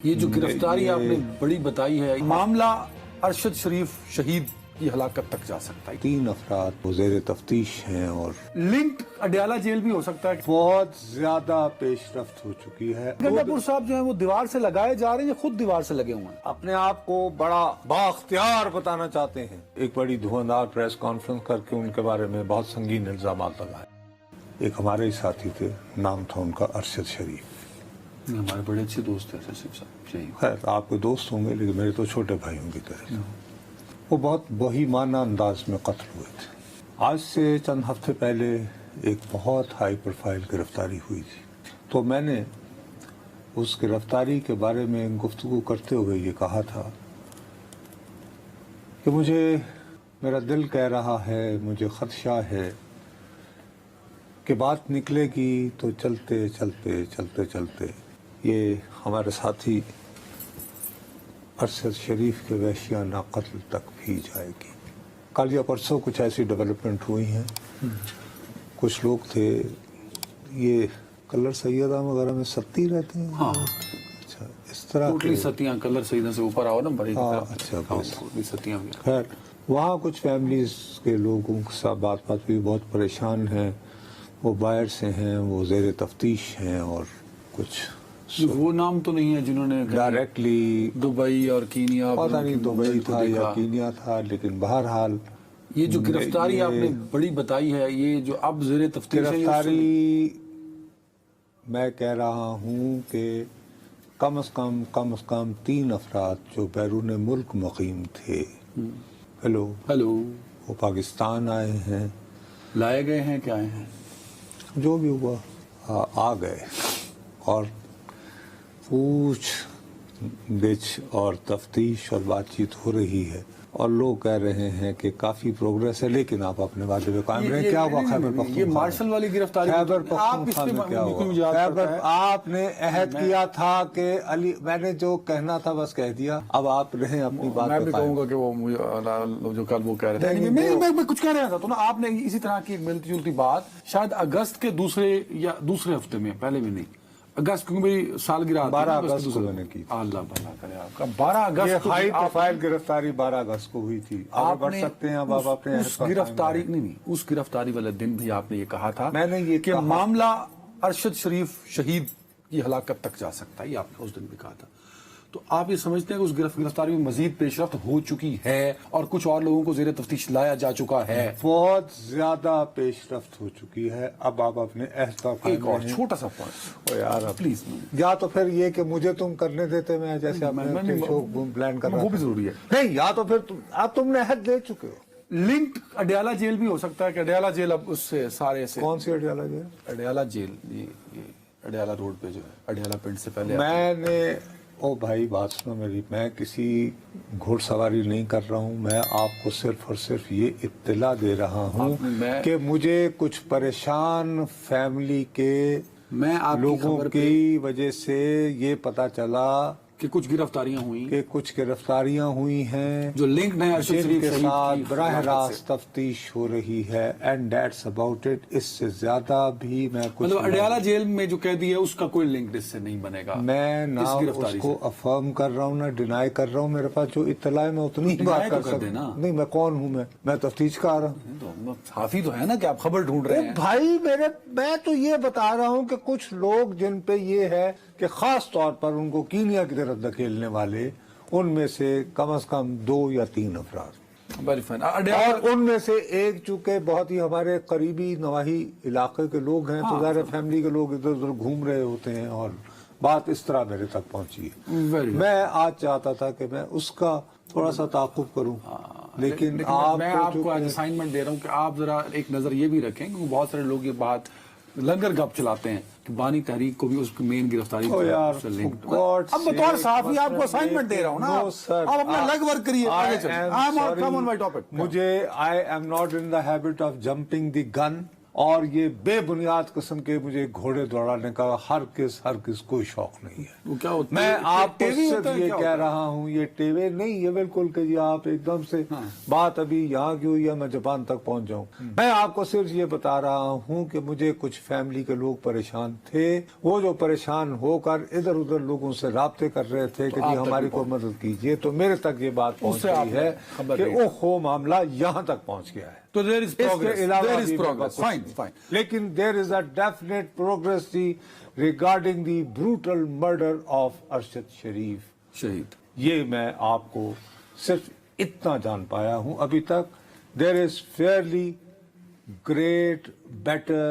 یہ جو گرفتاری آپ نے بڑی بتائی ہے، معاملہ ارشد شریف شہید کی ہلاکت تک جا سکتا ہے۔ 3 افراد زیر تفتیش ہیں اور لنک اڈیالہ جیل بھی ہو سکتا ہے۔ بہت زیادہ پیش رفت ہو چکی ہے۔ گنڈا پور صاحب جو ہیں وہ دیوار سے لگائے جا رہے ہیں یا خود دیوار سے لگے ہوئے ہیں؟ اپنے آپ کو بڑا بااختیار بتانا چاہتے ہیں۔ ایک بڑی دھواندار پریس کانفرنس کر کے ان کے بارے میں بہت سنگین الزامات لگائے۔ ایک ہمارے ہی ساتھی تھے، نام تھا ان کا ارشد شریف۔ ہمارے بڑے اچھے دوست ہیں ارشد صاحب۔ خیر آپ کے دوست ہوں گے لیکن میرے تو چھوٹے بھائیوں کی طرح۔ وہ بہت بہیمانہ انداز میں قتل ہوئے تھے۔ آج سے چند ہفتے پہلے ایک بہت ہائی پروفائل گرفتاری ہوئی تھی، تو میں نے اس گرفتاری کے بارے میں گفتگو کرتے ہوئے یہ کہا تھا کہ میرا دل کہہ رہا ہے، مجھے خدشہ ہے کہ بات نکلے گی تو چلتے چلتے یہ ہمارے ساتھی ارشد شریف کے وحشیانہ قتل تک بھی جائے گی۔ کل یا پرسوں کچھ ایسی ڈیولپمنٹ ہوئی ہیں۔ کچھ لوگ تھے، یہ کلر سیدہ وغیرہ میں ستی رہتے ہیں۔ ہاں اچھا، اس طرح ٹوٹلی ستیاں کلر سیدہ سے اوپر آؤ نا بڑی۔ اچھا ستیاں بھی۔ خیر وہاں کچھ فیملیز کے لوگوں کے ساتھ بات بھی بہت پریشان ہیں۔ وہ باہر سے ہیں، وہ زیر تفتیش ہیں، اور کچھ وہ نام تو نہیں ہے جنہوں نے ڈائریکٹلی دبئی اور کینیا، پتہ نہیں دبئی تھا یا کینیا تھا، لیکن بہرحال یہ جو گرفتاری آپ نے بڑی بتائی ہے، یہ جو اب زیر تفتیش ہے، گرفتاری میں کہہ رہا ہوں کہ کم از کم 3 افراد جو بیرون ملک مقیم تھے، ہیلو وہ پاکستان آئے ہیں، لائے گئے ہیں کہ آئے ہیں، جو بھی ہوا آ گئے، اور پوچھ گچھ اور تفتیش اور بات چیت ہو رہی ہے، اور لوگ کہہ رہے ہیں کہ کافی پروگریس ہے، لیکن آپ اپنے وعدے پہ قائم رہیں۔ کیا ہوا خیبر پختونخوا؟ یہ مارشل والی گرفتاری خیبر پختونخوا میں کیا ہوا؟ خیبر آپ نے عہد کیا تھا کہ علی، میں نے جو کہنا تھا بس کہہ دیا، اب آپ رہیں اپنی بات پہ قائم۔ میں بھی کہوں گا کہ وہ جو کل وہ کہہ رہے تھے، میں کچھ کہہ رہا تھا تو نا، آپ نے اسی طرح کی ایک ملتی جلتی بات شاید اگست کے دوسرے ہفتے میں، پہلے میں نہیں، اگست، کیونکہ میری سالگرہ 12 اگست کو میں نے کی۔ اللہ بھلا کرے آپ کا۔ 12 اگست یہ ہائی پروفائل گرفتاری 12 اگست کو ہوئی تھی۔ آپ بڑھ سکتے ہیں اب آپ اپنے اس گرفتاری نہیں، اس گرفتاری والے دن بھی آپ نے یہ کہا تھا میں نے یہ کہ معاملہ ارشد شریف شہید کی ہلاکت تک جا سکتا ہے، یہ آپ نے اس دن بھی کہا تھا۔ تو آپ یہ سمجھتے ہیں کہ اس گرفتاری میں مزید پیش رفت ہو چکی ہے اور کچھ اور لوگوں کو زیر تفتیش لایا جا چکا ہے؟ بہت زیادہ پیش رفت ہو چکی ہے۔ اب آپ اپنے عہد پر قائم ایک اور رہیں۔ چھوٹا سا پوائنٹ یار پلیز، یا تو پھر یہ کہ مجھے تم کرنے دیتے، میں جیسے اپنے شو پلان کر رہا تھا، وہ بھی ضروری ہے نہیں، یا تو پھر تم نے عہد دے چکے ہو۔ لنک اڈیالہ جیل بھی ہو سکتا ہے کہ اڈیالہ جیل اب اس سے سارے سے، کون سی اڈیالہ جیل؟ اڈیالہ جیل، یہ اڈیالہ روڈ پہ جو ہے، اڈیالہ پنڈ سے پہلے میں نے او بھائی بات سنو میری، میں کسی گھوڑ سواری نہیں کر رہا ہوں، میں آپ کو صرف اور صرف یہ اطلاع دے رہا ہوں کہ مجھے کچھ پریشان فیملی کے لوگوں کی وجہ سے یہ پتا چلا کہ کچھ گرفتاریاں ہوئی ہیں جو لنک نہیں ارشد جن شریف کے شہید ساتھ کی براہ ہلاکت راست تفتیش ہو رہی ہے، اینڈ دیٹس اباؤٹ اٹ۔ اس سے زیادہ بھی میں کچھ مطلب اڈیالہ جیل میں جو قیدی ہے اس کا کوئی لنک اس سے نہیں بنے گا؟ میں نہ اس کو افرم کر رہا ہوں نہ ڈینائی کر رہا ہوں، میرے پاس جو اطلاع ہے میں اتنی ہی بات کر سکتا ہوں۔ نہیں، میں کون ہوں؟ میں تفتیش کا رہا ہوں۔ صحافی تو ہے نا کہ آپ خبر ڈھونڈ رہے ہیں۔ بھائی میں تو یہ بتا رہا ہوں کہ کچھ لوگ جن پہ یہ ہے کہ خاص طور پر ان کو کینیا کی طرف دھکیلنے والے، ان میں سے کم از کم 2 یا 3 افراد، اور ان میں سے ایک چونکہ بہت ہی ہمارے قریبی نواحی علاقے کے لوگ ہیں، تو ظاہر فیملی کے لوگ ادھر ادھر گھوم رہے ہوتے ہیں، اور بات اس طرح میرے تک پہنچی ہے۔ میں آج چاہتا تھا کہ میں اس کا تھوڑا سا تعاقب کروں، لیکن میں آپ کو آج اسائنمنٹ دے رہا ہوں کہ آپ ذرا ایک نظر یہ بھی رکھیں، کیونکہ بہت سارے لوگ یہ بات لنگر گپ چلاتے ہیں کہ بانی تحریک کو بھی اس کی مین گرفتاری سے لنک۔ اب بطور صحافی آپ کو اسائنمنٹ دے رہا ہوں نا، آپ اپنا لگ ورک کریے، آگے چلیں۔ مجھے I am not in the habit of jumping the gun اور یہ بے بنیاد قسم کے مجھے گھوڑے دوڑانے کا ہرگز کوئی شوق نہیں ہے. وہ کیا ہوتا ہے؟ میں آپ کو ٹیوی صرف ہوتا ہے یہ کیا کہہ ہوتا ہے؟ رہا ہوں، یہ ٹیوے نہیں ہے بالکل کہ یہ آپ ایک دم سے بات ابھی یہاں کی ہوئی ہے میں جاپان تک پہنچ جاؤں. میں آپ کو صرف یہ بتا رہا ہوں کہ مجھے کچھ فیملی کے لوگ پریشان تھے، وہ جو پریشان ہو کر ادھر ادھر لوگوں سے رابطے کر رہے تھے کہ جی ہماری کو مدد کیجیے، تو میرے تک یہ بات پہنچ گئی ہے کہ اوہو معاملہ یہاں تک پہنچ گیا ہے. تو there is progress. اس کے علاوہ There is بھی progress. Fine, fine. لیکن there is a definite progress regarding the brutal murder of Arshad شریف. شہید. یہ میں آپ کو صرف اتنا جان پایا ہوں ابھی تک. there is fairly great, better,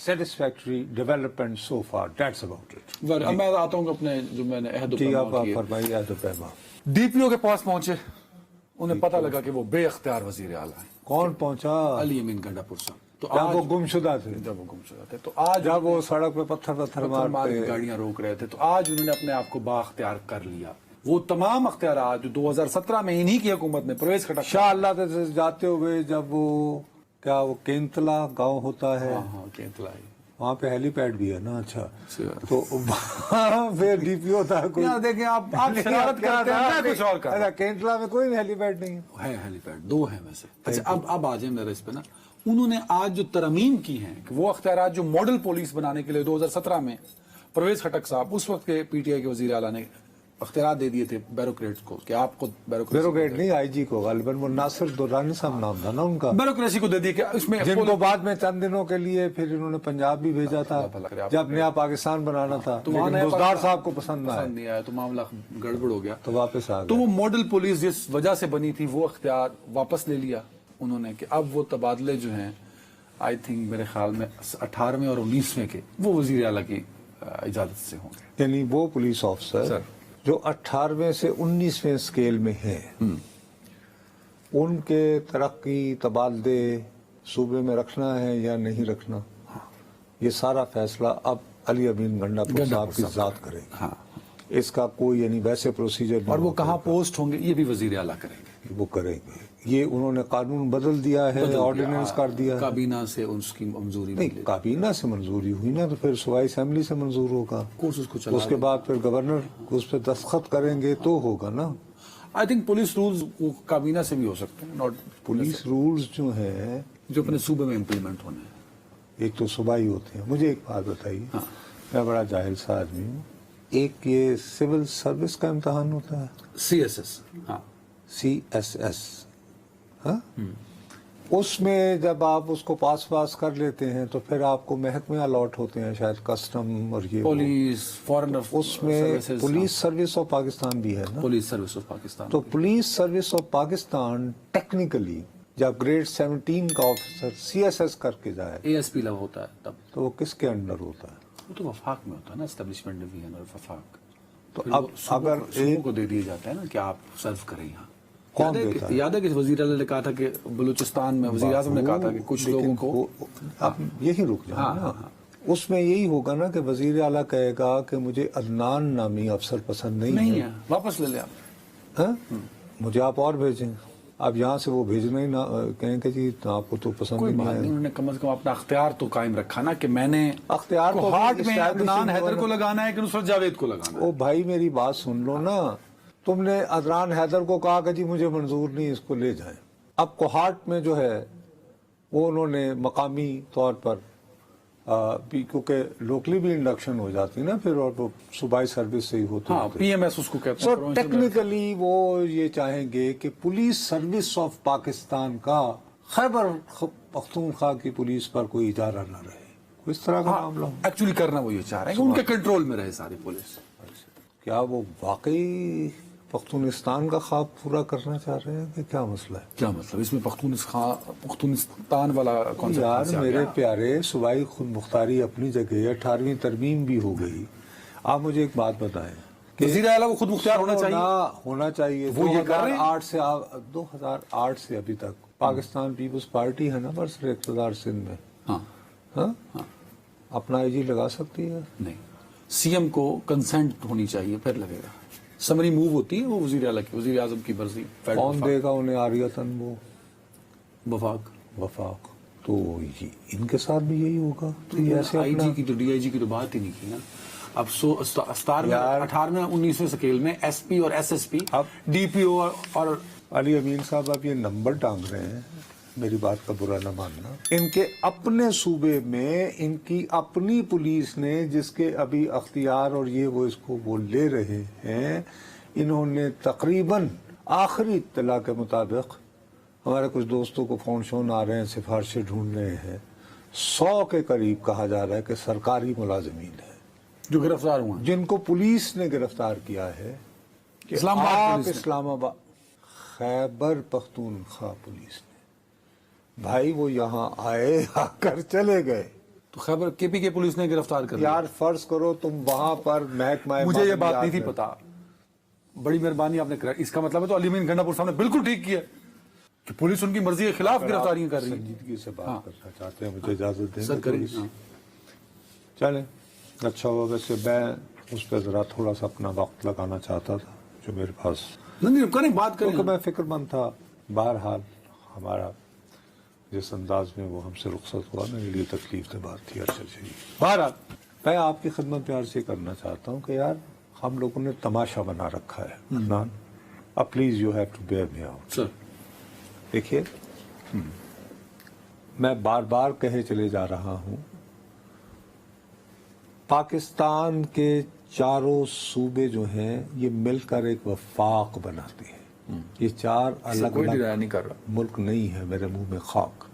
satisfactory development so far. That's about it. اب میں آتا ہوں اپنے جو میں نے عہد و جی پیمان آپ کیے. فرمائیے عہد و پیمان. ڈی پی او کے پاس پہنچے، انہیں پتہ لگا کہ وہ بے اختیار وزیر اعلیٰ ہیں. کون پہنچا؟ علی امین گنڈا پور صاحب. تو جب وہ گمشدہ تھے، جب وہ گمشدہ تھے، تو آج جب وہ سڑک پہ پتھر مار مارتے کے گاڑیاں روک رہے تھے، تو آج انہوں نے اپنے آپ کو با اختیار کر لیا. وہ تمام اختیارات جو 2017 میں انہی کی حکومت میں پرویز کھٹک شاہ اللہ سے جاتے ہوئے جب وہ کیا وہ کینتلا گاؤں ہوتا ہے کینتلا وہاں پہ ہیلی پیڈ بھی ہے نا. اچھا تو وہاں پہ ڈی پی او تھا کوئی. دیکھیں آپ شرارت کرتے ہیں، میں کچھ اور کر رہا ہوں. کینتلا میں کوئی ہیلی پیڈ نہیں ہے. ہیلی پیڈ 2 ہیں ویسے. اچھا اب آ جائیں میرے اس پہ نا. انہوں نے آج جو ترمیم کی ہیں کہ وہ اختیارات جو ماڈل پولیس بنانے کے لیے 2017 میں پرویز خٹک صاحب اس وقت کے پی ٹی آئی کے وزیر اعلیٰ نے اختیارات دے دیے تھے بیوروکریٹس کو کہ آپ کو بیوروکریٹ نہیں آئی جی کو غالباً وہ ناصر دورانی صاحب نام تھا نا ان کا، بیوروکریسی کو دے دی کہ اس میں جن کو بعد میں چند دنوں کے لیے پھر انہوں نے پنجاب بھی بھیجا تھا جب نیا پاکستان بنانا تھا. لیکن بزدار صاحب کو پسند نہیں آیا تو معاملہ گڑبڑ ہو گیا تو واپس آ تو گیا. وہ ماڈل پولیس جس وجہ سے بنی تھی وہ اختیار واپس لے لیا انہوں نے کہ اب وہ تبادلے جو ہیں آئی تھنک میرے خیال میں 18ویں اور 19ویں کے وہ وزیر اعلیٰ کی اجازت سے ہوں گے. یعنی وہ پولیس آفیسر جو 18ویں سے 19ویں اسکیل میں ہیں ان کے ترقی تبادلے صوبے میں رکھنا ہے یا نہیں رکھنا، یہ سارا فیصلہ اب علی امین گنڈا پور صاحب کی ذات کرے گی. اس کا کوئی یعنی ویسے پروسیجر اور وہ کہاں پوسٹ ہوں گے یہ بھی وزیر اعلیٰ کریں گے. وہ کریں گے. یہ انہوں نے قانون بدل دیا ہے، آرڈیننس کر دیا ہے. کابینہ سے اس کی منظوری نہیں، کابینہ سے منظوری ہوئی نا تو پھر صوبائی اسمبلی سے منظور ہوگا. اس کے بعد پھر گورنر اس پہ دستخط کریں گے تو ہوگا نا. آئی تھنک پولیس رولز کابینہ سے بھی ہو سکتے ہیں. ناٹ پولیس رولز جو ہیں جو اپنے صوبے میں امپلیمنٹ ہونے ہیں ایک تو صوبائی ہوتے ہیں. مجھے ایک بات بتائیے، میں بڑا جاہل سا آدمی ہوں. ایک یہ سول سروس کا امتحان ہوتا ہے CSS. CSS. اس میں جب آپ اس کو پاس کر لیتے ہیں تو پھر آپ کو محکمے الاٹ ہوتے ہیں، شاید کسٹم اور یہ پولیس فارن اس میں پولیس سروس آف پاکستان بھی ہے نا. Police service of Pakistan. تو police service of Pakistan technically جب گریڈ 17 کا آفیسر CSS کر کے جائے ASP لو ہوتا ہے تب تو وہ کس کے انڈر ہوتا ہے؟ وہ تو وفاق میں ہوتا ہے نا، اسٹیبلشمنٹ ڈویژن اور وفاق. تو اب اگر کو دے دیا جاتا ہے نا کہ آپ سرو کریں یہاں. کون دیتا ہے؟ یاد ہے کہ وزیر اعلیٰ نے کہا تھا کہ بلوچستان میں وزیر اعظم نے کہا تھا کہ کچھ لوگوں کو اب یہی رک جائیں نا. اس میں یہی ہوگا نا کہ وزیر اعلیٰ کہے گا کہ مجھے عدنان نامی افسر پسند نہیں ہے، واپس لے لیں آپ. مجھے آپ اور بھیجیں. اب یہاں سے وہ بھیجنا ہی نہ کہیں کہ جی آپ کو تو پسند نہیں ہے. انہوں نے کم از کم اپنا اختیار تو قائم رکھا نا کہ میں نے اختیار کو ہارٹ میں عدنان حیدر کو لگانا ہے کہ نصرت جاوید کو لگانا ہے. او بھائی میری بات سن لو نا. تم نے عدنان حیدر کو کہا کہ جی مجھے منظور نہیں، اس کو لے جائیں. اب کوہاٹ میں جو ہے وہ انہوں نے مقامی طور پر کیونکہ لوکلی بھی انڈکشن ہو جاتی نا پھر، اور وہ صوبائی سروس سے ہی ہوتی ہے. PMS اس کو کہتے ہیں. سو ٹیکنیکلی وہ یہ چاہیں گے کہ پولیس سروس آف پاکستان کا خیبر پختونخوا کی پولیس پر کوئی اجارہ نہ رہے. اس طرح کا معاملہ ایکچولی کرنا وہ یہ چاہ رہے ہیں کہ ان کے کنٹرول میں رہے ساری پولیس. کیا وہ واقعی پختونستان کا خواب پورا کرنا چاہ رہے ہیں کہ کیا مسئلہ ہے؟ کیا مطلب اس میں پختونستان والا کانسیپٹ؟ یار میرے پیارے، صوبائی خود مختاری اپنی جگہ 18ویں ترمیم بھی ہو گئی. آپ مجھے ایک بات بتائیں کہ وزیر اعلیٰ کو خود مختار ہونا چاہیے. وہ 2008 سے ابھی تک پاکستان پیپلز پارٹی ہے نا برسر اقتدار سندھ میں، اپنا آئی جی لگا سکتی ہے؟ نہیں. CM کو کنسنٹ ہونی چاہیے پھر لگے گا. سمری موو ہوتی ہے وہ وزیر اعلیٰ کی، وزیر اعظم کی مرضی. کون دے گا انہیں عاریتاً وہ وفاق؟ تو ان کے ساتھ بھی یہی ہوگا. تو یہ ایسے آئی جی کی تو ڈی آئی جی کی تو بات ہی نہیں کی نا. اب 18ویں 19ویں سکیل میں ایس پی اور S S P D P O اور علی امین صاحب آپ یہ نمبر ٹانگ رہے ہیں, میری بات کا برا نہ ماننا. ان کے اپنے صوبے میں ان کی اپنی پولیس نے, جس کے ابھی اختیار اور یہ وہ لے رہے ہیں, انہوں نے تقریباً آخری اطلاع کے مطابق, ہمارے کچھ دوستوں کو فون شون آ رہے ہیں, سفارشیں ڈھونڈ رہے ہیں, 100 کے قریب کہا جا رہا ہے کہ سرکاری ملازمین ہیں جو گرفتار ہوئے ہیں, جن کو پولیس نے گرفتار کیا ہے. اسلام آباد خیبر پختونخوا پولیس نے, بھائی وہ یہاں آئے, آ کر چلے گئے. تو خیبر کے پی کے پولیس نے گرفتار کر یار فرض کرو تم وہاں پر محکمہ, مجھے یہ بات نہیں تھی پتا, بڑی مہربانی آپ نے کرا. اس کا مطلب ہے تو علی امین گنڈا پور صاحب نے بالکل ٹھیک کیا کہ پولیس ان کی مرضی کے خلاف گرفتاریاں کر رہی ہے. سنجیدگی سے بات کرنا چاہتے ہیں, مجھے اجازت دیں سر کریں. چلیں اچھا ہوا. ویسے میں اس پہ ذرا تھوڑا سا اپنا وقت لگانا چاہتا تھا جو میرے پاس, کریں بات کریں. کیونکہ میں فکر مند تھا. بہرحال ہمارا جس انداز میں وہ ہم سے رخصت ہوا, میرے لیے تکلیف دہ بات تھی. اچھا جی, بہرحال میں آپ کی خدمت پیار سے کرنا چاہتا ہوں کہ یار ہم لوگوں نے تماشا بنا رکھا ہے. عدنان, اب please you have to bear me out. دیکھیے میں بار بار کہے چلے جا رہا ہوں, پاکستان کے چاروں صوبے جو ہیں یہ مل کر ایک وفاق بناتے ہیں. یہ 4 الگ الگ ملک نہیں ہے, میرے منہ میں خاک.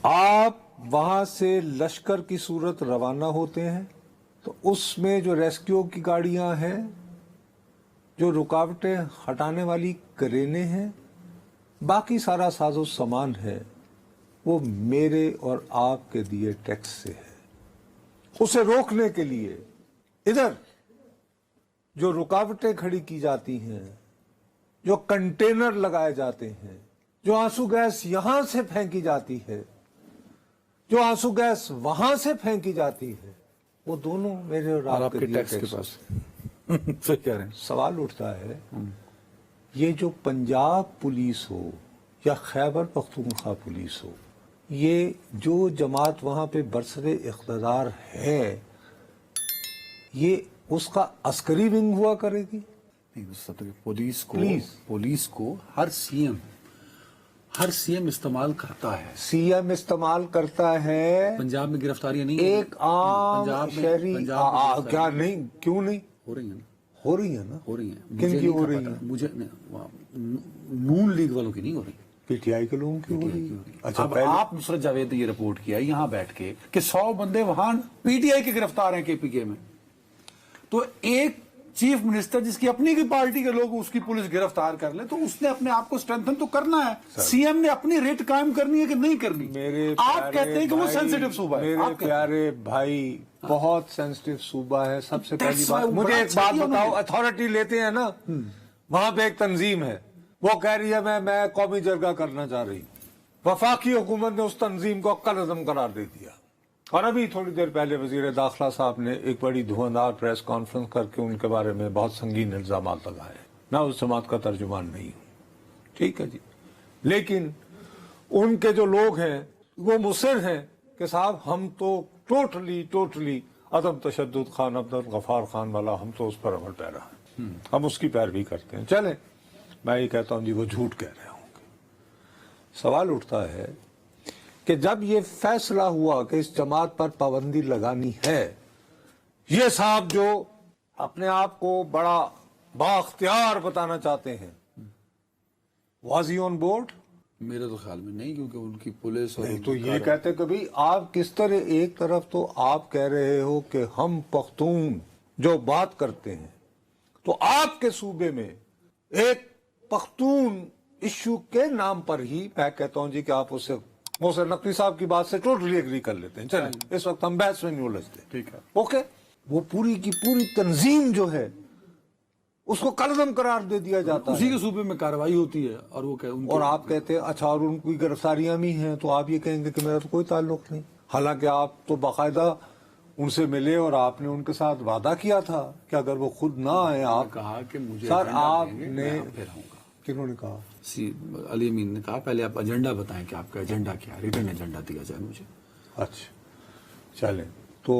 آپ وہاں سے لشکر کی صورت روانہ ہوتے ہیں تو اس میں جو ریسکیو کی گاڑیاں ہیں, جو رکاوٹیں ہٹانے والی کرینے ہیں, باقی سارا ساز و سامان ہے, وہ میرے اور آپ کے دیے ٹیکس سے ہے. اسے روکنے کے لیے ادھر جو رکاوٹیں کھڑی کی جاتی ہیں, جو کنٹینر لگائے جاتے ہیں, جو آنسو گیس یہاں سے پھینکی جاتی ہے, جو آنسو گیس وہاں سے پھینکی جاتی ہے, وہ دونوں میرے اور آپ کے ٹیکس کے پاس. صحیح کہہ رہے ہیں. سوال اٹھتا ہے, یہ جو پنجاب پولیس ہو یا خیبر پختونخوا پولیس ہو, یہ جو جماعت وہاں پہ برسر اقتدار ہے, یہ اس کا عسکری ونگ ہوا کرے گی. پولیس کو ہر سی ایم استعمال کرتا ہے. سی ایم استعمال کرتا ہے. پنجاب میں گرفتاریاں نہیں, ایک عام شہری کیا نہیں, کیوں نہیں ہو رہی ہیں؟ ہو رہی ہے نا. ہو رہی ہیں. کن کی ہو رہی ہیں؟ مجھے نون لیگ والوں کی نہیں ہو رہی, پی ٹی آئی کے لوگوں کی ہو رہی ہے. اچھا, اب آپ نصرت جاوید نے یہ رپورٹ کیا یہاں بیٹھ کے کہ 100 بندے وہاں پی ٹی آئی کے گرفتار ہیں کے پی کے میں, تو ایک چیف منسٹر جس کی اپنی کی پارٹی کے لوگ اس کی پولیس گرفتار کر لیں تو اس نے اپنے آپ کو اسٹرینتھن تو کرنا ہے. سی ایم نے اپنی ریٹ قائم کرنی ہے کہ نہیں کرنی؟ آپ کہتے ہیں کہ وہ سینسیٹیو صوبہ ہے. میرے پیارے بھائی, بہت سینسیٹیو صوبہ ہے. سب سے پہلی بات مجھے ایک بات بتاؤ, اتھارٹی لیتے ہیں نا, وہاں پہ ایک تنظیم ہے, وہ کہہ رہی ہے میں قومی جرگہ کرنا چاہ رہی. وفاقی حکومت نے اس تنظیم کو کالعدم قرار دے دیا, اور ابھی تھوڑی دیر پہلے وزیر داخلہ صاحب نے ایک بڑی دھواندار پریس کانفرنس کر کے ان کے بارے میں بہت سنگین الزامات لگائے. میں اس جماعت کا ترجمان نہیں ہوں, ٹھیک ہے جی, لیکن ان کے جو لوگ ہیں وہ مصر ہیں کہ صاحب ہم تو ٹوٹلی عدم تشدد خان عبد الغفار خان والا, ہم تو اس پر عمل پیرا ہیں, ہم اس کی پیروی کرتے ہیں. چلیں, میں یہ کہتا ہوں جی وہ جھوٹ کہہ رہے ہوں گے. سوال اٹھتا ہے کہ جب یہ فیصلہ ہوا کہ اس جماعت پر پابندی لگانی ہے, یہ صاحب جو اپنے آپ کو بڑا بااختیار بتانا چاہتے ہیں, واز ہی آن بورڈ؟ میرے تو خیال میں نہیں, کیونکہ ان کی پولیس اور تو یہ کہتے کہ بھئی آپ کس طرح, ایک طرف تو آپ کہہ رہے ہو کہ ہم پختون جو بات کرتے ہیں, تو آپ کے صوبے میں ایک پختون ایشو کے نام پر ہی میں کہتا ہوں جی کہ آپ اسے محسن نقوی صاحب کی بات سے ٹوٹلی ایگری کر لیتے ہیں. چلیں, اس وقت ہم بحث میں نہیں الجھتے, ٹھیک ہے, اوکے. وہ پوری کی پوری تنظیم جو ہے اس کو کالعدم قرار دے دیا جاتا ہے, اسی کے صوبے میں کارروائی ہوتی ہے, اور وہ اور آپ کہتے ہیں اچھا, اور ان کی گرفتاریاں بھی ہیں, تو آپ یہ کہیں گے کہ میرا تو کوئی تعلق نہیں, حالانکہ آپ تو باقاعدہ ان سے ملے اور آپ نے ان کے ساتھ وعدہ کیا تھا کہ اگر وہ خود نہ آئے, آپ کہا کہ مجھے سر آپ نے کنہوں نے کہا؟ علی امین نے کہا پہلے آپ ایجنڈا بتائیں کہ آپ کا ایجنڈا کیا ہے، ریٹن ایجنڈا دیا جائے مجھے۔ اچھا چلیں، تو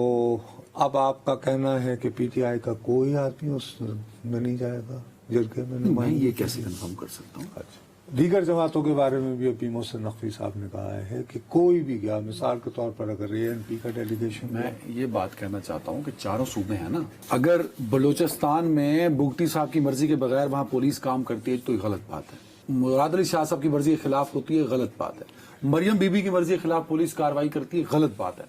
اب آپ کا کہنا ہے کہ پی ٹی آئی کا کوئی آدمی اس میں نہیں جائے گا جرگے میں؟ میں یہ کیسے کنفرم کر سکتا ہوں؟ اچھا، دیگر جماعتوں کے بارے میں بھی ابھی محسن نقوی صاحب نے کہا ہے کہ کوئی بھی گیا، مثال کے طور پر اگر اے این پی کا ڈیلیگیشن، میں یہ بات کہنا چاہتا ہوں کہ چاروں صوبے ہیں نا، اگر بلوچستان میں بگٹی صاحب کی مرضی کے بغیر وہاں پولیس کام کرتی ہے تو یہ غلط بات ہے، مراد علی شاہ صاحب کی مرضی کے خلاف ہوتی ہے، غلط بات ہے، مریم بی بی کی مرضی کے خلاف پولیس کاروائی کرتی ہے، غلط بات ہے۔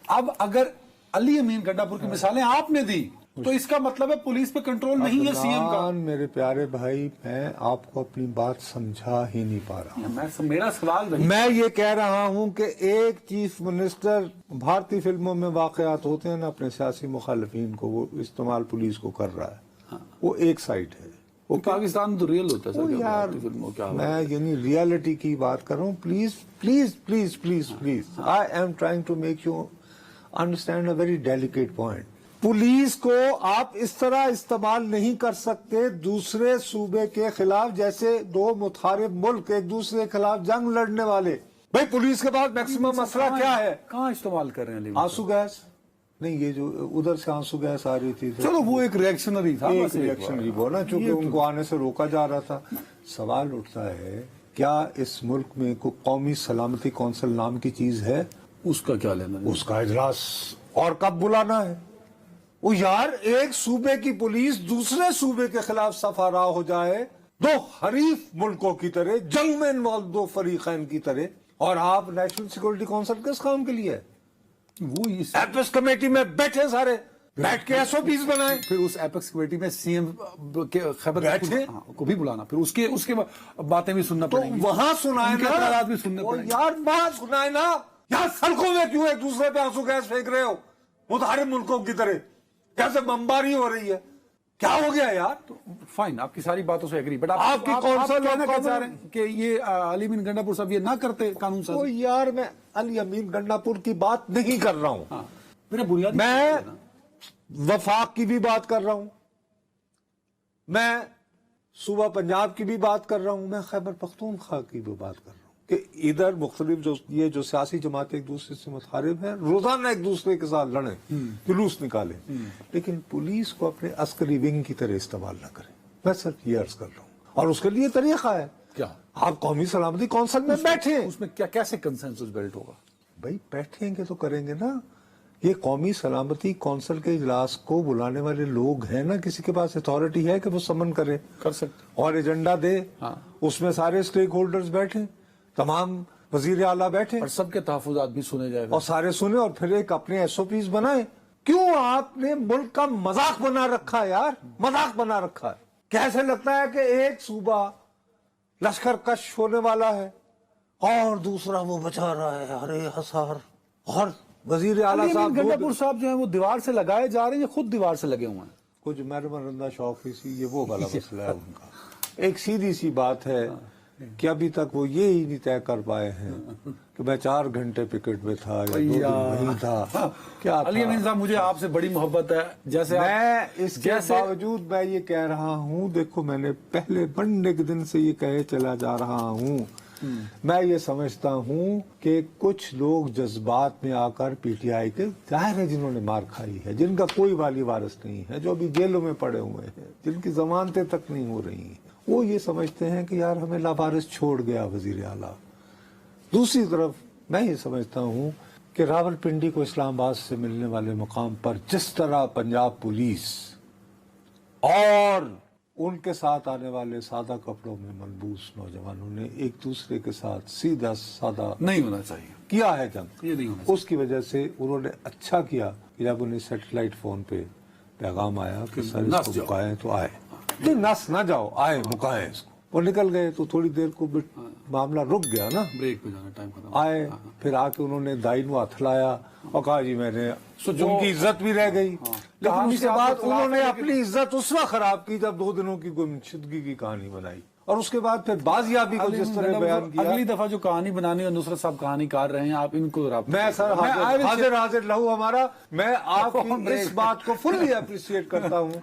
اب اگر علی امین گنڈا پور کی مثالیں آپ نے دی تو اس کا مطلب ہے پولیس پہ کنٹرول نہیں ہے سی ایم کا۔ میرے پیارے بھائی، میں آپ کو اپنی بات سمجھا ہی نہیں پا رہا۔ میرا سوال میں یہ کہہ رہا ہوں کہ ایک چیف منسٹر، بھارتی فلموں میں واقعات ہوتے ہیں نا، اپنے سیاسی مخالفین کو وہ استعمال پولیس کو کر رہا ہے، وہ ایک سائڈ ہے۔ وہ پاکستان تو ریئل ہوتا ہے یار، میں یعنی ریالٹی کی بات کر رہا ہوں۔ Please please please please please, I am trying to make you understand a very delicate point. Police کو آپ اس طرح استعمال نہیں کر سکتے دوسرے صوبے کے خلاف، جیسے دو متحارب ملک ایک دوسرے کے خلاف جنگ لڑنے والے۔ بھائی پولیس کے پاس میکسیمم مسئلہ کیا ہے؟ کہاں استعمال کر رہے ہیں؟ آنسو گیس نہیں، یہ جو ادھر سے آنسو گیس آ رہی تھی، چلو وہ ایک ریئیکشنری تھا، ریئیکشنری وہ نا، چونکہ ان کو آنے سے روکا جا رہا تھا۔ سوال اٹھتا ہے، کیا اس ملک میں کوئی قومی سلامتی کونسل نام کی چیز ہے؟ اس کا کیا لینا؟ اس کا اجلاس اور کب بلانا ہے؟ وہ یار، ایک صوبے کی پولیس دوسرے صوبے کے خلاف صفارا ہو جائے، دو حریف ملکوں کی طرح، جنگ میں انوالو دو فریقین کی طرح، اور آپ نیشنل سیکورٹی کونسل کس کام کے لیے ہے؟ وہ ایپس کمیٹی میں بیٹھے سارے، بیٹھ کے ایس او پیز بنائیں، پھر اس ایپیکس کمیٹی میں سی ایم خیبر کو بھی بلانا، پھر اس کے باتیں بھی سننا پڑیں گی، وہاں سنائے نا، اعتراضات بھی سننے پڑیں گے۔ یار وہاں سنائے نا، یار سڑکوں میں کیوں ایک دوسرے پہ آنسو گیس پھینک رہے ہو متحارب ملکوں کی طرح؟ کیسے بمباری ہو رہی ہے؟ کیا ہو گیا یار؟ فائن، آپ کی ساری باتوں سے ایگری، بٹ آپ کی کونسل چاہ رہے ہیں کہ یہ علی امین گنڈا پور صاحب یہ نہ کرتے قانون سازی؟ یار میں علی امین گنڈا پور کی بات نہیں کر رہا ہوں، میرا بنیادی میں وفاق کی بھی بات کر رہا ہوں، میں صوبہ پنجاب کی بھی بات کر رہا ہوں، میں خیبر پختونخوا کی بھی بات کر رہا ہوں کہ ادھر مختلف جو سیاسی جماعتیں ایک دوسرے سے متحارب ہیں، روزانہ ایک دوسرے کے ساتھ لڑیں، جلوس نکالیں، لیکن پولیس کو اپنے عسکری ونگ کی طرح استعمال نہ کریں۔ میں صرف یہ عرض کر رہا ہوں، اور اس کے لیے طریقہ ہے، کیا آپ قومی سلامتی کونسل میں بیٹھیں، اس میں کیا کیسے کنسنسس بلڈ ہوگا؟ بھائی بیٹھیں گے تو کریں گے نا۔ یہ قومی سلامتی کونسل کے اجلاس کو بلانے والے لوگ ہیں نا، کسی کے پاس اتھارٹی ہے کہ وہ سمن کرے، کر سکتے، اور ایجنڈا دے، اس میں سارے اسٹیک ہولڈرز بیٹھیں، تمام وزیر اعلیٰ بیٹھے، اور سب کے تحفظات بھی سنے جائے گا، اور سارے سنے، اور پھر ایک اپنے ایس او پیز بنائیں۔ کیوں آپ نے ملک کا مذاق بنا رکھا ہے یار، مذاق بنا رکھا ہے؟ کیسے لگتا ہے کہ ایک صوبہ لشکر کش ہونے والا ہے اور دوسرا وہ بچا رہا ہے، ارے ہزار، اور وزیر اعلیٰ صاحب گنڈا پور صاحب جو ہیں وہ دیوار سے لگائے جا رہے ہیں یا خود دیوار سے لگے ہوئے ہیں؟ کچھ مرندہ شوق ہی سی، یہ وہ والا مسئلہ ہے ان کا۔ ایک سیدھی سی بات ہے کہ ابھی تک وہ یہ ہی نہیں طے کر پائے ہیں کہ میں 4 گھنٹے پکٹ میں تھا یا 2 دن وہیں تھا، کیا علی امین صاحب مجھے آپ سے بڑی محبت ہے، جیسے میں اس کے باوجود میں یہ کہہ رہا ہوں، دیکھو میں نے پہلے بننے کے دن سے یہ کہے چلا جا رہا ہوں، میں یہ سمجھتا ہوں کہ کچھ لوگ جذبات میں آ کر پی ٹی آئی کے، ظاہر ہے جنہوں نے مار کھائی ہے، جن کا کوئی والی وارث نہیں ہے، جو ابھی جیلوں میں پڑے ہوئے ہیں، جن کی ضمانتیں تک نہیں ہو رہی ہیں، وہ یہ سمجھتے ہیں کہ یار ہمیں لاوارث چھوڑ گیا وزیر اعلیٰ۔ دوسری طرف میں یہ سمجھتا ہوں کہ راول پنڈی کو اسلام آباد سے ملنے والے مقام پر جس طرح پنجاب پولیس اور ان کے ساتھ آنے والے سادہ کپڑوں میں ملبوس نوجوانوں نے ایک دوسرے کے ساتھ سیدھا سادہ نہیں ہونا چاہیے کیا ہے جنگ، یہ نہیں ہونا چاہیے۔ اس کی وجہ سے انہوں نے اچھا کیا کہ جب انہیں سیٹلائٹ فون پہ پیغام آیا کہ سر اس کو مکائیں تو آئے، نہیں نس نہ جاؤ، آئے مکائیں اس کو، وہ نکل گئے تو تھوڑی دیر کو معاملہ رک گیا نا، بریک پہ جانا، ٹائم ختم، آئے پھر آ کے انہوں نے دائی نو ہاتھ لایا اور کہا جی میں نے، ان کی عزت بھی رہ گئی، لیکن اس کے بعد انہوں نے اپنی عزت اس وقت خراب کی جب 2 دنوں کی گمشدگی کی کہانی بنائی، اور اس کے بعد پھر بازیابی کو جس طرح بیان کیا۔ اگلی دفعہ جو کہانی بنانی ہے نصرت صاحب کہانی کار رہے ہیں، آپ ان کو میں سر حاضر لہو ہمارا، میں آپ کی اس بات کو فلی اپریشیٹ کرتا ہوں